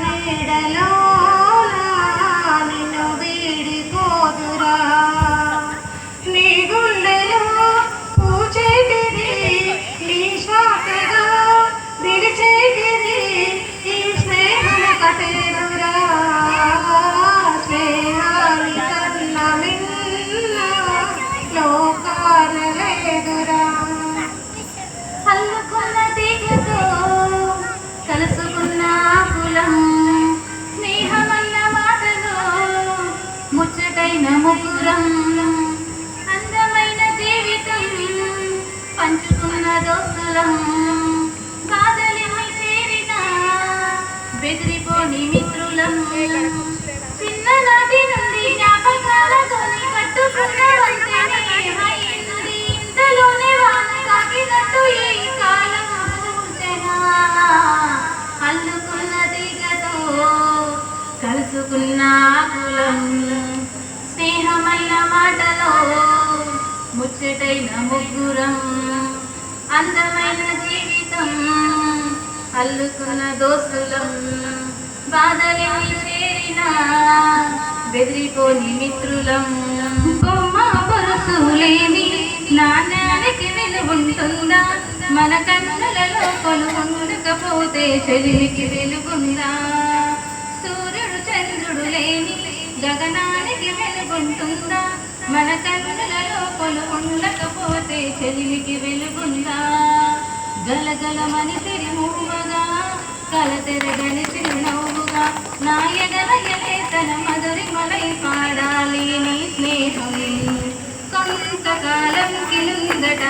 నీడలో నిన్ను వీడిపోదురా నీ గుండెలో పూచేటిది నీ శాఖగా నిలిచేటిది ఈ స్నేహం కటేరురా స్నేహాని కన్న మిన్న లోకాన లేదురా అల్లుకున్న తీగతో కలుసుకున్న కులం స్నేహమన్న మాటలో ముచ్చటైన ముగ్గురం అందమైన జీవితం పంచుకున్న దోస్తులం బాధలేమై చేరిన బెదిరిపోని మిత్రులం చిన్ననాటి నుండి జ్ఞాపకాలతోని కట్టుకున్న వంతెనే అయింది ఇంతలోనే వాన తాకినట్టు ఈ కాలం పూర్తెనా అల్లుకున్న తీగతో కలుసుకున్న కులం స్నేహమైన మాటలో ముచ్చటైన ముగ్గురం అందమైన జీవితం అల్లుకున్న దోస్తులం బాధలేమి చేరిన బెదిరిపోని మిత్రులం బొమ్మ పరుసులేని నాణ్యానికి వెలుగుంటుందా మన కన్నులలో కొలువుండకపోతే చెలిమికి వెలుగుందా సూర్యుడు చంద్రుడు లేని గగనానికి వెలుగుంటుందా మన కన్నులలో కొలువుండకపోతే చెలిమికి వెలుగుందా గలగలమని తిరిమూవగా కలతెరగని చిరునవ్వుగా నా ఎడలయలే తన మధురిమలై పాడాలి నీ స్నేహం కొంతకాలం కిలుందట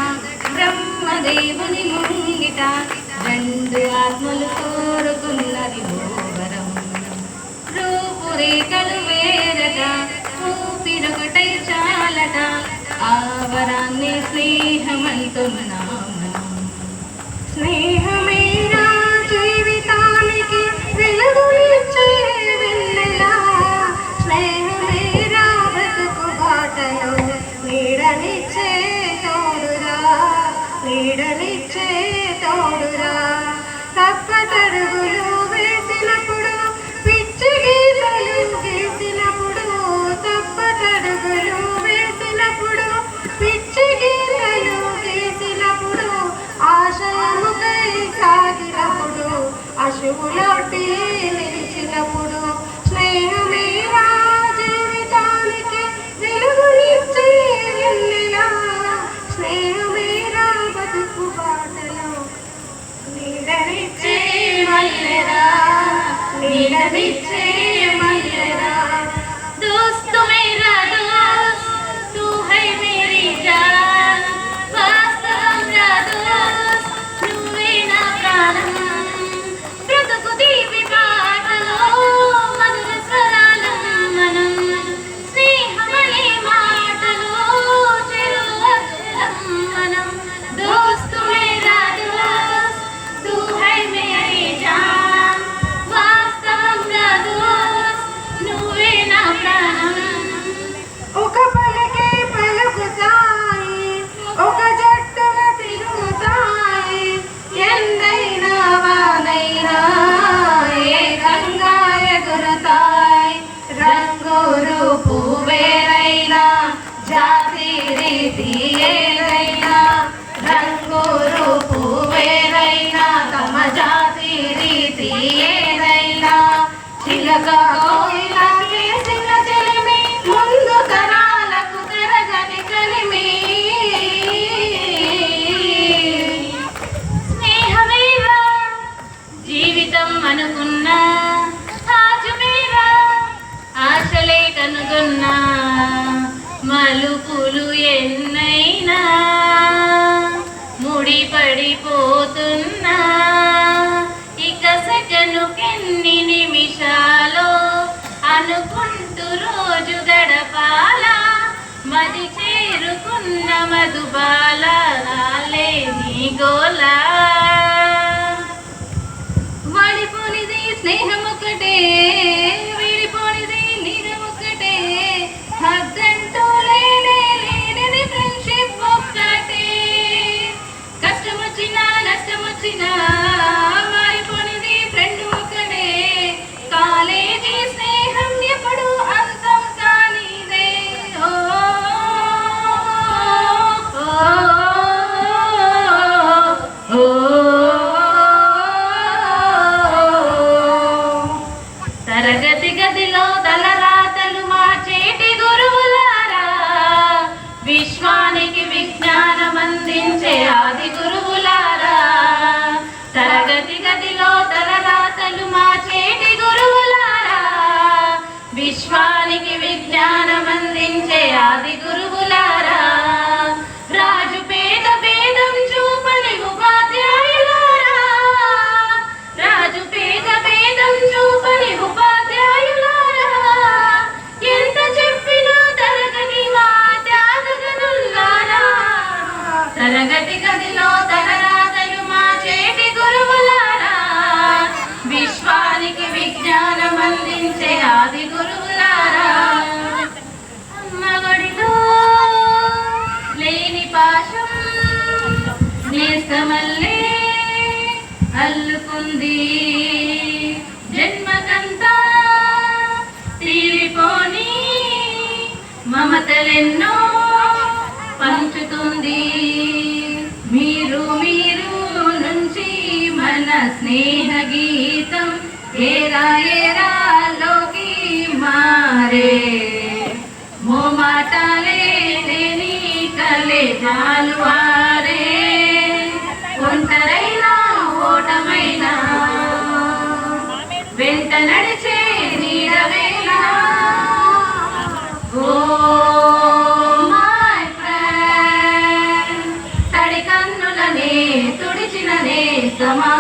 బ్రహ్మదేవుని ముంగిట రెండు ఆత్మలు కోరుకున్నది ఓవరం రూపురేఖలు వేరట ఊపిరొకటై చాలట ఆవరాన్ని స్నేహమంటున్నాం స్నేహమేనా జీవితానికి వెలుగునిచ్చే వెన్నెలా స్నేహమేనా బ్రతుకు బాటలో నీడనిచ్చే తోడురా నీడనిచ్చే తోడురా తప్పటడుగులు వేసినప్పుడు పిచ్చి గీతలు గీసినప్పుడు తప్పటడుగులు వేసినప్పుడు పిచ్చి గీతలు గీసినప్పుడు ఆశయముకై సాగినప్పుడు అశువులోటి నిలిచినప్పుడు స్నేహమేరా జీవితానికి వెలుగునిచ్చే వెన్నెలా స్నేహమేరా బతుకు బాటలో నీడనిచ్చే మల్లెరా నీడనిచ్చే మల్లెరా दोस्त मेरा दोस्त तू है मेरी जान वास्तव मेरा दोस्त నువ్వే నా ప్రాణం బ్రతుకు దీవి పాటలో మధుర స్వరాలం మనం స్నేహమనే మాటలో చెరు అక్షరం మనం दोस्त मेरा दोस्त तू है मेरी जान वास्तव मेरा दोस्त నువ్వే నా ప్రాణం ఒక పలికే పలుకుతాయి ఒక జట్టున తిరుగుతాయి ఎందైనా వానైనా ఏకంగా ఎగురుతాయి రంగు రూపు వేరైనా జాతి రీతి ఏదైనా రంగు రూపు వేరైనా తమ జాతి రీతి ఏదైనా చిలక కోయిల చేసిన చెలిమి ముందు తరాలకు తెరగని కలిమి స్నేహమేరా జీవితం అనుకున్నా తాజుమేరా ఆశలే కనుగొన్నా మలుపులు ఎన్నైనా ముడిపడిపోతున్నా ఇక సెకనుకెన్ని నిమిషాలో అనుకుంటూ రోజు గడపాల మది చేరుకున్న మధుబాల నాలే నీ గోలా వడిపోనిది స్నేహం ఒకటే విడిపోనిది నిజం ఒకటే హద్దంటూ లేనే లేని ఫ్రెండ్షిప్ ఒక్కటే కష్టం వచ్చినా నష్టం వచ్చినా మారిపోనిది ఫ్రెండ్ ఒకటే విశ్వానికి విజ్ఞానమందించే ఆది గురువులారా, తరగతి గదిలో తలరాతలు మార్చేటి గురువులారా, విశ్వానికి విజ్ఞానమందించే ఆది గురువులారా, రాజు పేద భేదం చూపని ఉపాధ్యాయులారా, రాజు పేద భేదం చూపని ఉపాధ్యాయులారా, ఎంత చెప్పినా తరగని మా త్యాగగనులారా, తరగతి గదిలో తలరాతలు మార్చేటి గురువులారా, విశ్వానికి విజ్ఞానమందించే ఆది గురువులారా, అమ్మఒడిలో లేని పాశం నేస్తమల్లే అల్లుకుంది, జన్మకంతా తీరిపోని మమతలెన్నో పంచుతుంది, మీరు మీరు నుంచి మన స్నేహ గీతం ఏరా ఏరాలోకి మారే, మోమాటాలే లేని కలేజాలు వారే, ఒంటరైనా ఓటమైనా వెంట నడిచే నీడవేనా, ఓ మై ఫ్రెండ్ తడి కన్నులనే తుడిచిన నేస్తమా.